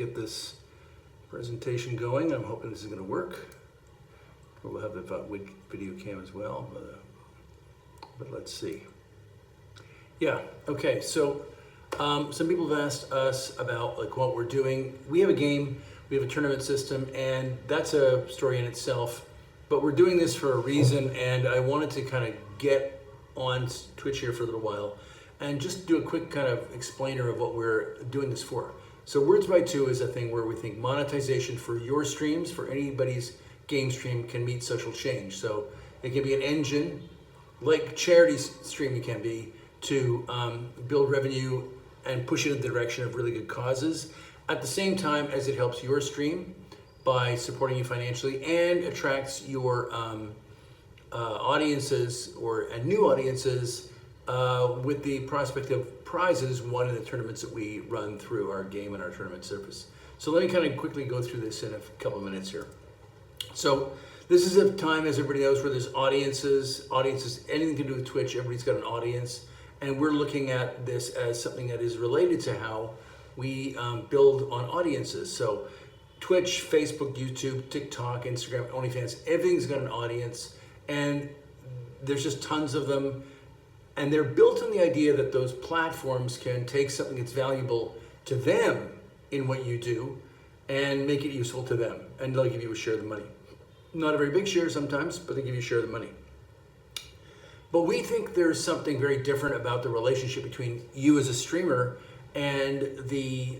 Get this presentation going. I'm hoping this is going to work. We'll have the video cam as well, but let's see. Yeah, okay, so some people have asked us about like what we're doing. We have a game, we have a tournament system, and that's a story in itself, but we're doing this for a reason, and I wanted to kind of get on Twitch here for a little while and just do a quick kind of explainer of what we're doing this for. So Words by Two is a thing where we think monetization for your streams, for anybody's game stream, can meet social change. So it can be an engine, like charity streaming can be, to build revenue and push it in the direction of really good causes, at the same time as it helps your stream by supporting you financially and attracts your audiences and new audiences with the prospect of prizes won in the tournaments that we run through our game and our tournament service. So let me kind of quickly go through this in a couple of minutes here. So this is a time, as everybody knows, where there's audiences, anything to do with Twitch, everybody's got an audience. And we're looking at this as something that is related to how we build on audiences. So Twitch, Facebook, YouTube, TikTok, Instagram, OnlyFans, everything's got an audience. And there's just tons of them. And they're built on the idea that those platforms can take something that's valuable to them in what you do and make it useful to them. And they'll give you a share of the money. Not a very big share sometimes, but they give you a share of the money. But we think there's something very different about the relationship between you as a streamer and the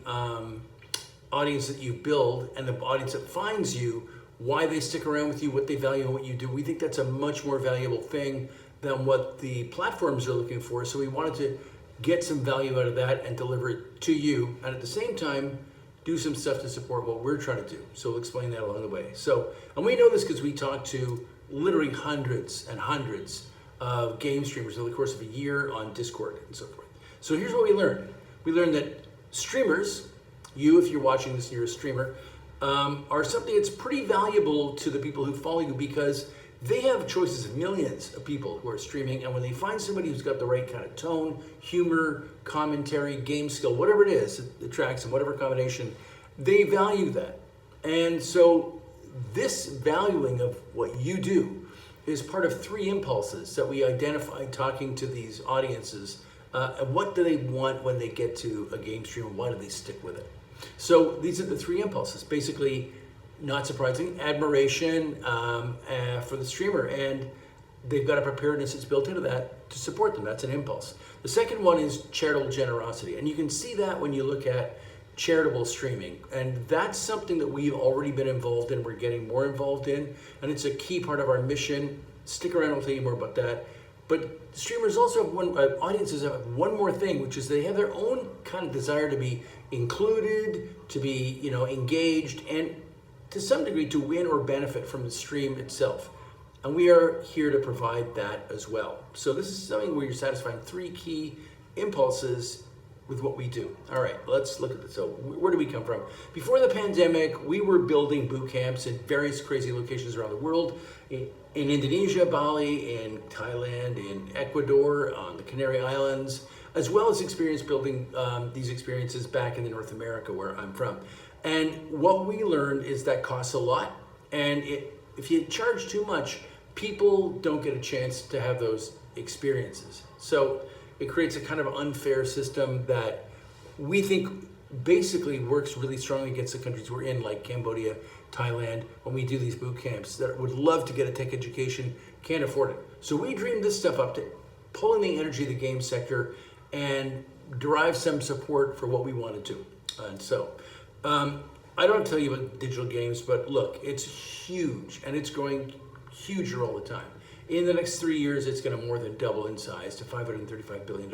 audience that you build and the audience that finds you, why they stick around with you, what they value in what you do. We think that's a much more valuable thing than what the platforms are looking for. So we wanted to get some value out of that and deliver it to you, and at the same time, do some stuff to support what we're trying to do. So we'll explain that along the way. So, and we know this because we talk to literally hundreds and hundreds of game streamers over the course of a year on Discord and so forth. So here's what we learned. We learned that streamers, you, if you're watching this and you're a streamer, are something that's pretty valuable to the people who follow you because they have choices of millions of people who are streaming, and when they find somebody who's got the right kind of tone, humor, commentary, game skill, whatever it is, it attracts them, whatever combination, they value that. And so this valuing of what you do is part of three impulses that we identified talking to these audiences. What do they want when they get to a game stream, and why do they stick with it? So these are the three impulses. Basically, not surprising, admiration for the streamer, and they've got a preparedness that's built into that to support them. That's an impulse. The second one is charitable generosity, and you can see that when you look at charitable streaming, and that's something that we've already been involved in, we're getting more involved in, and it's a key part of our mission. Stick around, I'll tell you more about that. But streamers also have audiences have one more thing, which is they have their own kind of desire to be included, to be engaged, and to some degree to win or benefit from the stream itself. And we are here to provide that as well. So this is something where you're satisfying three key impulses with what we do. All right, let's look at this. So where do we come from? Before the pandemic, we were building boot camps in various crazy locations around the world. In Indonesia, Bali, in Thailand, in Ecuador, on the Canary Islands, as well as experience building these experiences back in North America where I'm from. And what we learned is that costs a lot, and if you charge too much, people don't get a chance to have those experiences. So it creates a kind of unfair system that we think basically works really strongly against the countries we're in, like Cambodia, Thailand, when we do these boot camps that would love to get a tech education, can't afford it. So we dreamed this stuff up to pull in the energy of the game sector and derive some support for what we want to do. And so, I don't tell you about digital games, but look, it's huge and it's growing huger all the time. In the next 3 years, it's going to more than double in size to $535 billion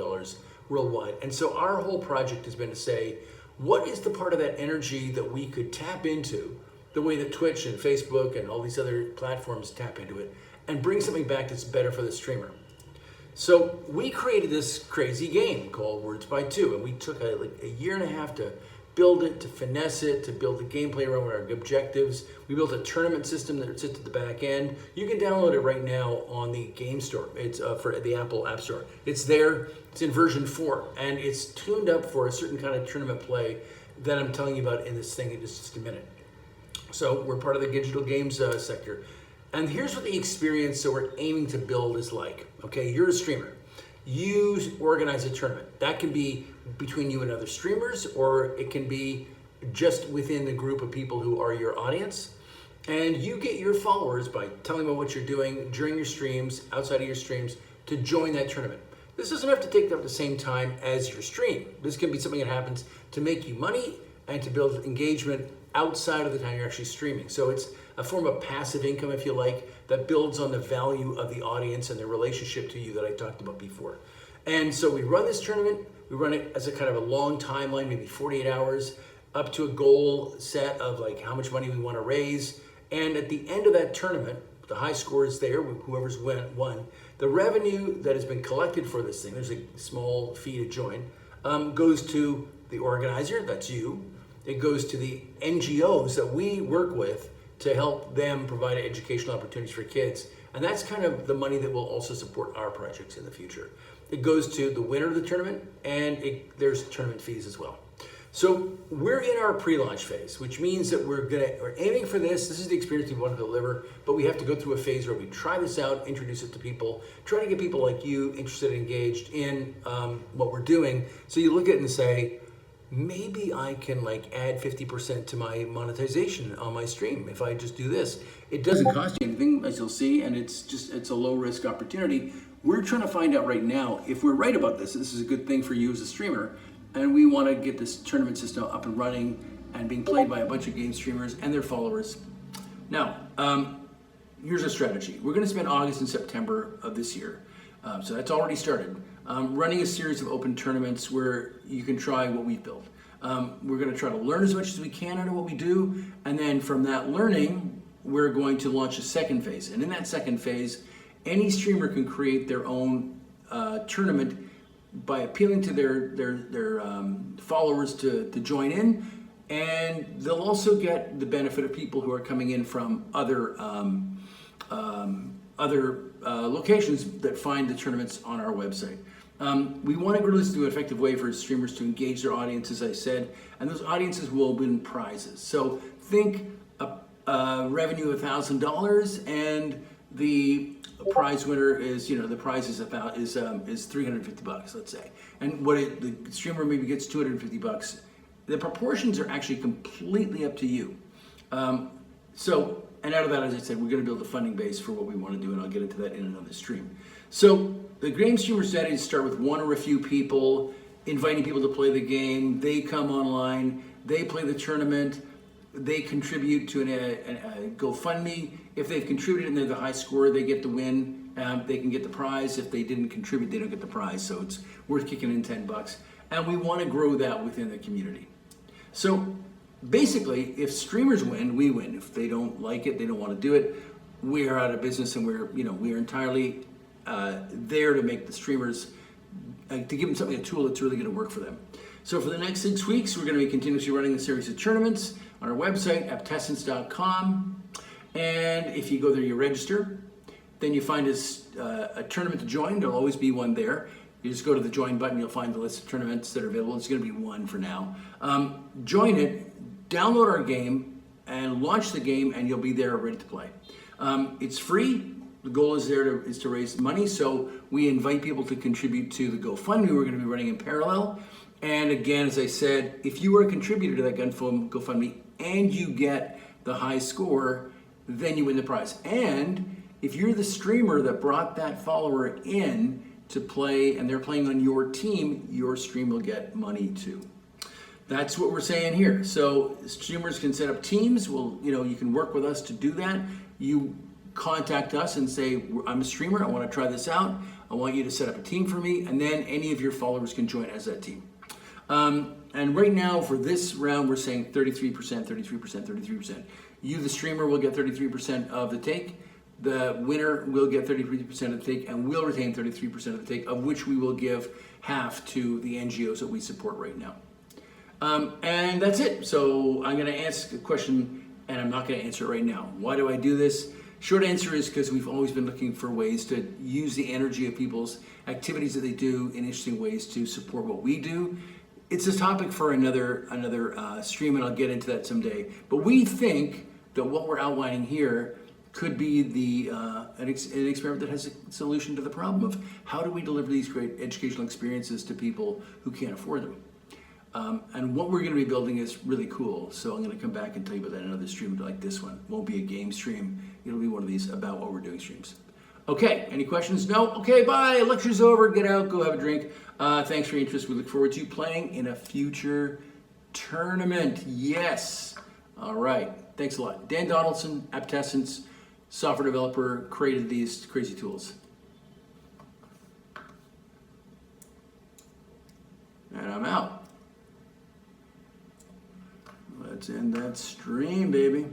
worldwide. And so our whole project has been to say, what is the part of that energy that we could tap into the way that Twitch and Facebook and all these other platforms tap into it and bring something back that's better for the streamer? So we created this crazy game called Words by Two, and we took a year and a half to build it, to finesse it, to build the gameplay around our objectives. We built a tournament system that sits at the back end. You can download it right now on the game store. It's for the Apple App Store. It's there. It's in version 4, and it's tuned up for a certain kind of tournament play. that I'm telling you about in this thing in just a minute. So we're part of the digital games sector. And here's what the experience that we're aiming to build is like. Okay, you're a streamer. You organize a tournament. That can be between you and other streamers, or it can be just within the group of people who are your audience. And you get your followers by telling them what you're doing during your streams, outside of your streams, to join that tournament. This doesn't have to take up the same time as your stream. This can be something that happens to make you money and to build engagement outside of the time you're actually streaming. So it's a form of passive income, if you like, that builds on the value of the audience and the relationship to you that I talked about before. And so we run this tournament. We run it as a kind of a long timeline, maybe 48 hours, up to a goal set of like how much money we want to raise. And at the end of that tournament, the high score is there, whoever's won. The revenue that has been collected for this thing, there's a small fee to join, goes to the organizer, that's you. It goes to the NGOs that we work with to help them provide educational opportunities for kids. And that's kind of the money that will also support our projects in the future. It goes to the winner of the tournament, and there's tournament fees as well. So we're in our pre-launch phase, which means that we're aiming for this. This is the experience we want to deliver, but we have to go through a phase where we try this out, introduce it to people, try to get people like you interested and engaged in what we're doing. So you look at it and say, maybe I can like add 50% to my monetization on my stream if I just do this. It doesn't cost you anything, as you'll see, and it's a low risk opportunity. We're trying to find out right now if we're right about this. This is a good thing for you as a streamer, and we want to get this tournament system up and running and being played by a bunch of game streamers and their followers. Now, here's our strategy. We're going to spend August and September of this year, so that's already started, running a series of open tournaments where you can try what we've built. We're going to try to learn as much as we can out of what we do, and then from that learning, we're going to launch a second phase. And in that second phase, any streamer can create their own tournament by appealing to their followers to join in, and they'll also get the benefit of people who are coming in from other locations that find the tournaments on our website. We want to grow this to an effective way for streamers to engage their audience, as I said, and those audiences will win prizes. So think a revenue of $1,000, and the prize winner is, the prize is $350, let's say, and the streamer maybe gets $250. The proportions are actually completely up to you. And out of that, as I said, we're going to build a funding base for what we want to do, and I'll get into that in another stream. So the game streamer strategy is start with one or a few people, inviting people to play the game. They come online, they play the tournament, they contribute to a GoFundMe. If they've contributed and they're the high scorer, they get the win. They can get the prize. If they didn't contribute, they don't get the prize. So it's worth kicking in $10. And we want to grow that within the community. So basically, if streamers win, we win. If they don't like it, they don't want to do it, we are out of business, and we're entirely there to make the streamers, to give them something, a tool that's really going to work for them. So for the next 6 weeks, we're going to be continuously running a series of tournaments on our website, Apptessence.com. And if you go there, you register. Then you find a tournament to join. There'll always be one there. You just go to the join button, you'll find the list of tournaments that are available. It's going to be one for now. Join it, download our game, and launch the game, and you'll be there ready to play. It's free. The goal is to raise money, so we invite people to contribute to the GoFundMe we're going to be running in parallel. And again, as I said, if you are a contributor to that GoFundMe and you get the high score, then you win the prize. And if you're the streamer that brought that follower in to play and they're playing on your team, your stream will get money too. That's what we're saying here. So streamers can set up teams. Well, you can work with us to do that. You contact us and say, I'm a streamer, I want to try this out. I want you to set up a team for me, and then any of your followers can join as that team. And right now for this round, we're saying 33%, 33%, 33%. You, the streamer, will get 33% of the take. The winner will get 33% of the take, and we'll retain 33% of the take, of which we will give half to the NGOs that we support right now. And that's it. So I'm going to ask a question, and I'm not going to answer it right now. Why do I do this? Short answer is because we've always been looking for ways to use the energy of people's activities that they do in interesting ways to support what we do. it's a topic for another stream, and I'll get into that someday. But we think that what we're outlining here could be an experiment that has a solution to the problem of how do we deliver these great educational experiences to people who can't afford them. And what we're going to be building is really cool. So I'm going to come back and tell you about that in another stream like this one. It won't be a game stream. It'll be one of these about what we're doing streams. Okay, any questions? No? Okay, bye. Lecture's over. Get out. Go have a drink. Thanks for your interest. We look forward to you playing in a future tournament. Yes. All right. Thanks a lot. Dan Donaldson, Apptessence, software developer, created these crazy tools. And I'm out. Let's end that stream, baby.